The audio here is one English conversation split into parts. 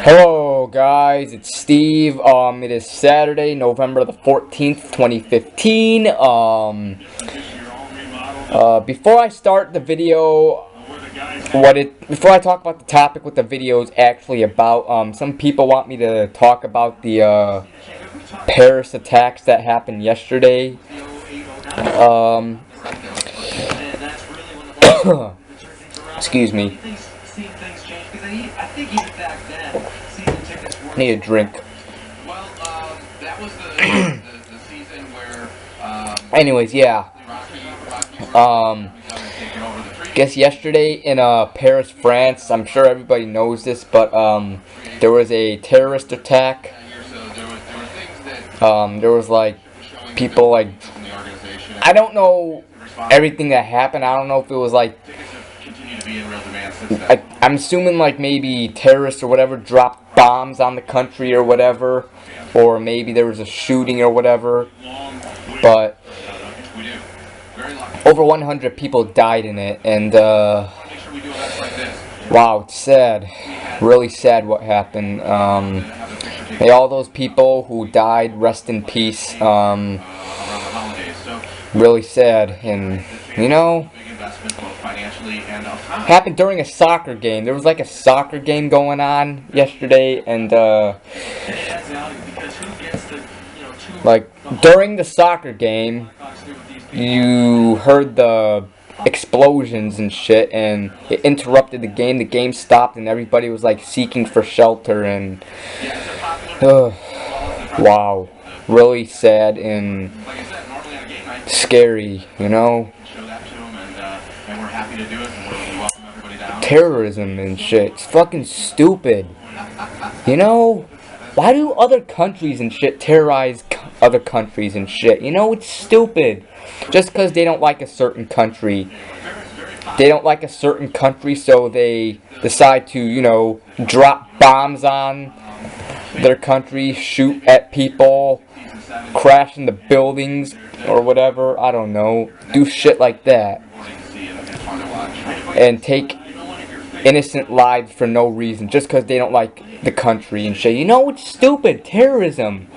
Hello guys, it's Steve. It is Saturday, November the 14th, 2015. Before I start the video, before I talk about the topic, what the video is actually about, some people want me to talk about the Paris attacks that happened yesterday. Excuse me. I need a drink. Anyways, yeah. Guess yesterday in Paris, France, I'm sure everybody knows this, but there was a terrorist attack. There was like people like, I don't know everything that happened. I don't know if it was like, I'm assuming like maybe terrorists or whatever dropped bombs on the country or whatever, or maybe there was a shooting or whatever, but over 100 people died in it, and wow, it's sad, really sad what happened. May all those people who died rest in peace. Really sad, and you know, happened during a soccer game. There was like a soccer game going on yesterday, and like during the soccer game, you heard the explosions and shit, and it interrupted the game. The game stopped, and everybody was like seeking for shelter, and wow, really sad and scary, you know. Terrorism and shit, it's fucking stupid, you know. Why do other countries and shit terrorize other countries and shit? You know, it's stupid. Just because they don't like a certain country, so they decide to, you know, drop bombs on their country, shoot at people, crash into buildings or whatever, I don't know, do shit like that, and take innocent lives for no reason, just because they don't like the country and shit. You know, it's stupid. Terrorism.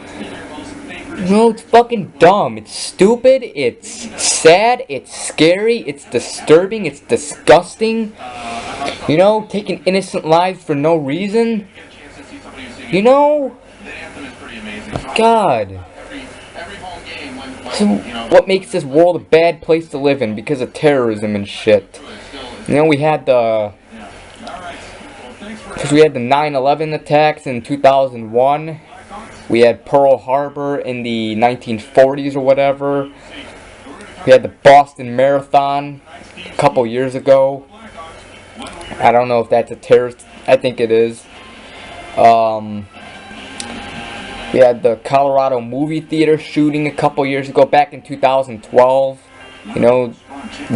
You know, it's fucking dumb. It's stupid. It's sad. It's scary. It's disturbing. It's disgusting. You know, taking innocent lives for no reason. You know, God. So what makes this world a bad place to live in? Because of terrorism and shit. You know, we had the 9/11 attacks in 2001. We had Pearl Harbor in the 1940s or whatever. We had the Boston Marathon a couple years ago. I don't know if that's a terrorist. I think it is. We had the Colorado movie theater shooting a couple years ago, back in 2012. You know,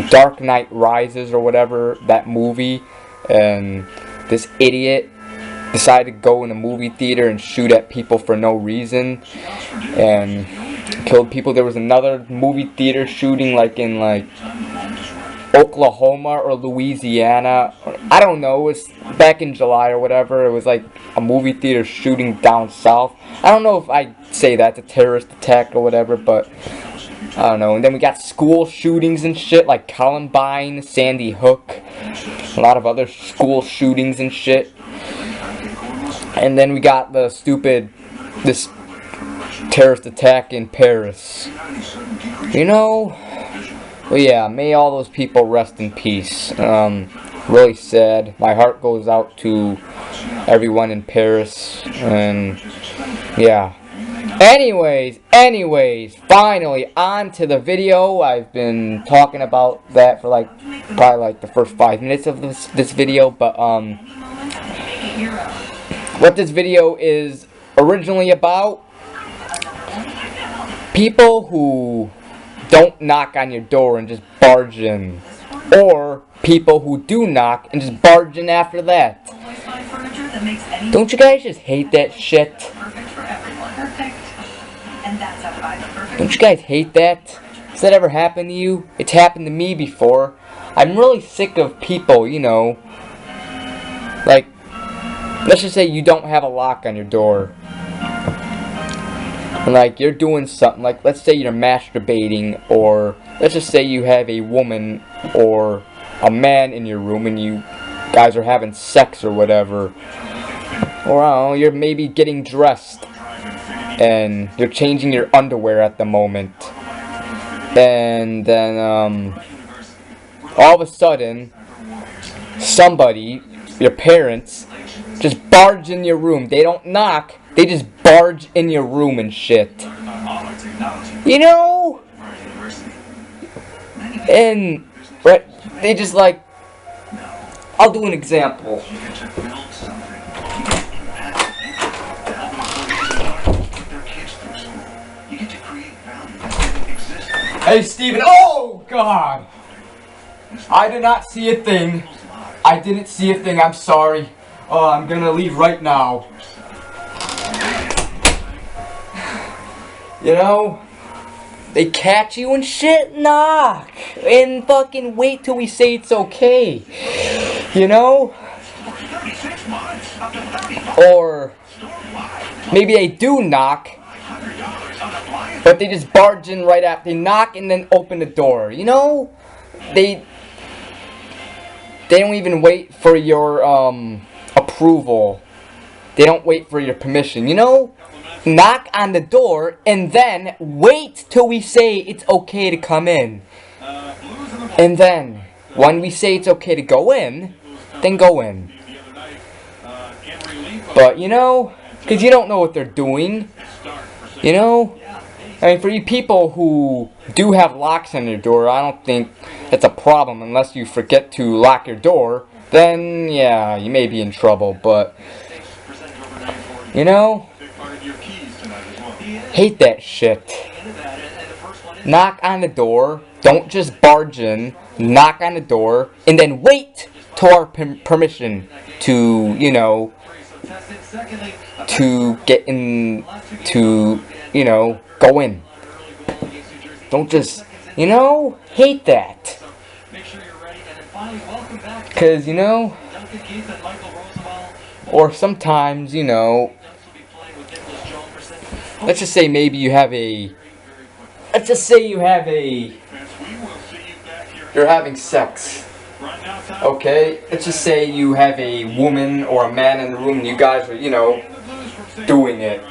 Dark Knight Rises or whatever, that movie. And this idiot decided to go in a movie theater and shoot at people for no reason and killed people. There was another movie theater shooting like in like Oklahoma or Louisiana. I don't know, it was back in July or whatever. It was like a movie theater shooting down south. I don't know if I'd say that's a terrorist attack or whatever, but I don't know. And then we got school shootings and shit like Columbine, Sandy Hook, a lot of other school shootings and shit. And then we got this terrorist attack in Paris. You know, well, yeah, may all those people rest in peace. Really sad. My heart goes out to everyone in Paris, and yeah. Anyways, finally on to the video. I've been talking about that for like probably like the first 5 minutes of this video, but what this video is originally about: people who don't knock on your door and just barge in, or people who do knock and just barge in after that. Don't you guys just hate that shit? Don't you guys hate that? Has that ever happened to you? It's happened to me before. I'm really sick of people, you know, like let's just say you don't have a lock on your door. And like you're doing something, like let's say you're masturbating, or let's just say you have a woman or a man in your room and you guys are having sex or whatever. Or I don't know, you're maybe getting dressed and you're changing your underwear at the moment. And then all of a sudden somebody, your parents, just barge in your room. They don't knock, they just barge in your room and shit. You know? And right, they just like, I'll do an example. Hey Steven, oh God! I did not see a thing. I didn't see a thing, I'm sorry. Oh, I'm gonna leave right now. You know, they catch you and shit, knock. And fucking wait till we say it's okay. You know? Or maybe they do knock, but they just barge in right after. They knock and then open the door. You know? They don't even wait for your approval. They don't wait for your permission. You know? Knock on the door and then wait till we say it's okay to come in. And then when we say it's okay to go in, then go in. But you know, because you don't know what they're doing. You know? I mean, for you people who do have locks on your door, I don't think it's a problem unless you forget to lock your door. Then, yeah, you may be in trouble, but, you know, hate that shit. Knock on the door, don't just barge in, knock on the door, and then wait to our permission to, you know, to get in, to, you know, go in. Don't just, you know, hate that. Because, you know, or sometimes, you know, let's just say maybe you have a, let's just say you have a, you're having sex. Okay, let's just say you have a woman or a man in the room and you guys are, you know, doing it.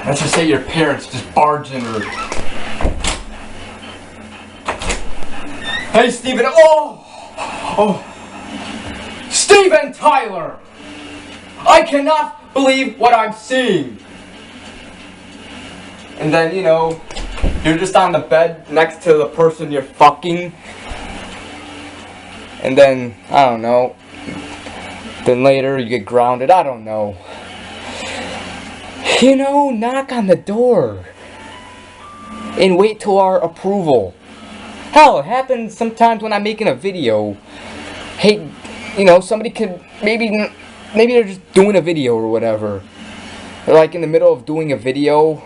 Let's just say your parents just barge in or... Hey Steven, oh! Steven Tyler! I cannot believe what I'm seeing! And then, you know, you're just on the bed next to the person you're fucking. And then, I don't know. Then later you get grounded, I don't know. You know, knock on the door. And wait till our approval. Hell, it happens sometimes when I'm making a video. Hey, you know, somebody could, maybe they're just doing a video or whatever. They're like in the middle of doing a video.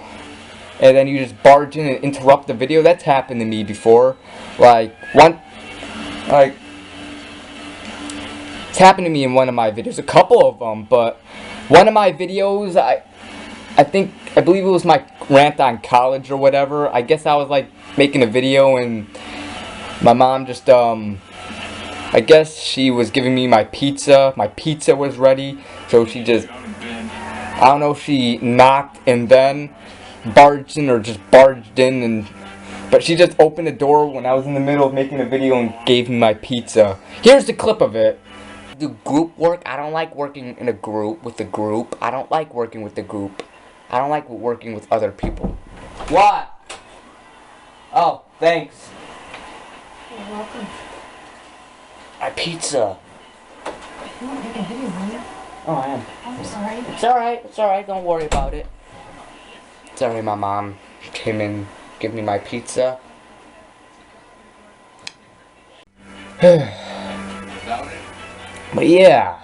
And then you just barge in and interrupt the video. That's happened to me before. It's happened to me in one of my videos. A couple of them, but one of my videos, I believe it was my rant on college or whatever. I guess I was like making a video and my mom just, I guess she was giving me my pizza. My pizza was ready. So she just, I don't know if she knocked and then barged in or just barged in, but she just opened the door when I was in the middle of making a video and gave me my pizza. Here's the clip of it. Do group work. I don't like working in a group with a group. I don't like working with the group. I don't like working with other people. What? Oh, thanks. You're welcome. My pizza. You want to make a video, right? Oh, I am. I'm sorry. It's alright. It's alright. Don't worry about it. Sorry, my mom came in, gave me my pizza. But yeah.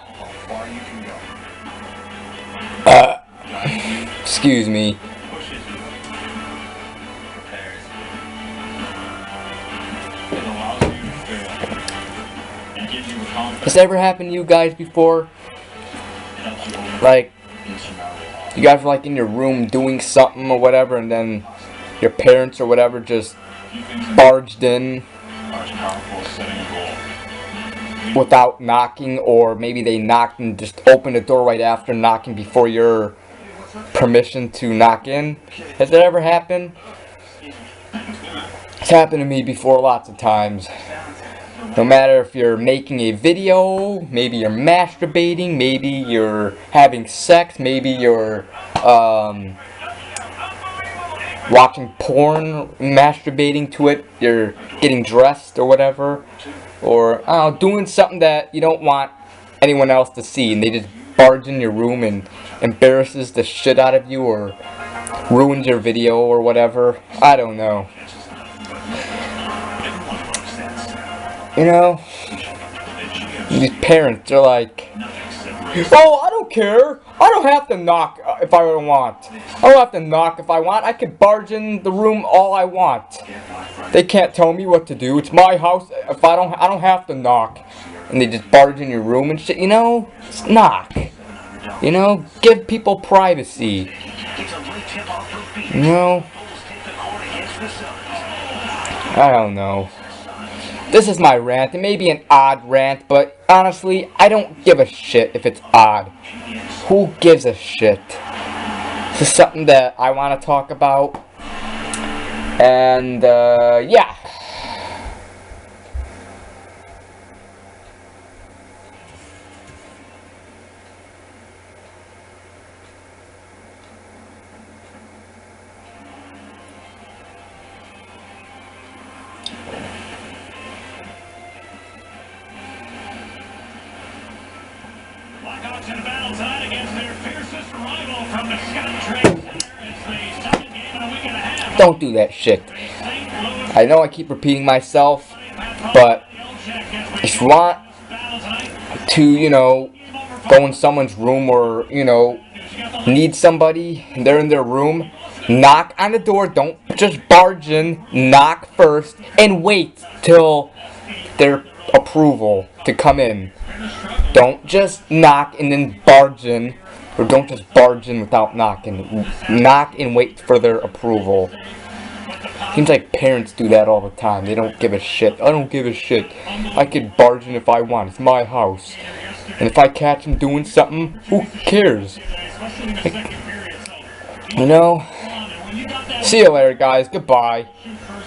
Excuse me. Has that ever happened to you guys before? Like, you guys were like in your room doing something or whatever, and then your parents or whatever just barged in without knocking, or maybe they knocked and just opened the door right after knocking before your permission to knock in. Has that ever happened? It's happened to me before lots of times. No matter if you're making a video, maybe you're masturbating, maybe you're having sex, maybe you're watching porn, masturbating to it, you're getting dressed or whatever, or I don't know, doing something that you don't want anyone else to see, and they just barge in your room and embarrasses the shit out of you or ruins your video or whatever. I don't know. You know, these parents are like, oh, I don't care. I don't have to knock if I don't want. I don't have to knock if I want. I can barge in the room all I want. They can't tell me what to do. It's my house. If I don't have to knock. And they just barge in your room and shit. You know, just knock. You know, give people privacy. You know, I don't know. This is my rant. It may be an odd rant, but honestly, I don't give a shit if it's odd. Who gives a shit? This is something that I want to talk about. And, yeah. In battle tonight against their fiercest rival from the Scott Trade Center. It's the second game in a week and a half. Don't do that shit. I know I keep repeating myself, but if you want to, you know, go in someone's room or, you know, need somebody and they're in their room, knock on the door. Don't just barge in. Knock first and wait till their approval to come in. Don't just knock and then barge in, or don't just barge in without knocking. Knock and wait for their approval. Seems like parents do that all the time. They don't give a shit. I don't give a shit. I could barge in if I want. It's my house. And if I catch them doing something, who cares? You know? See you later, guys. Goodbye.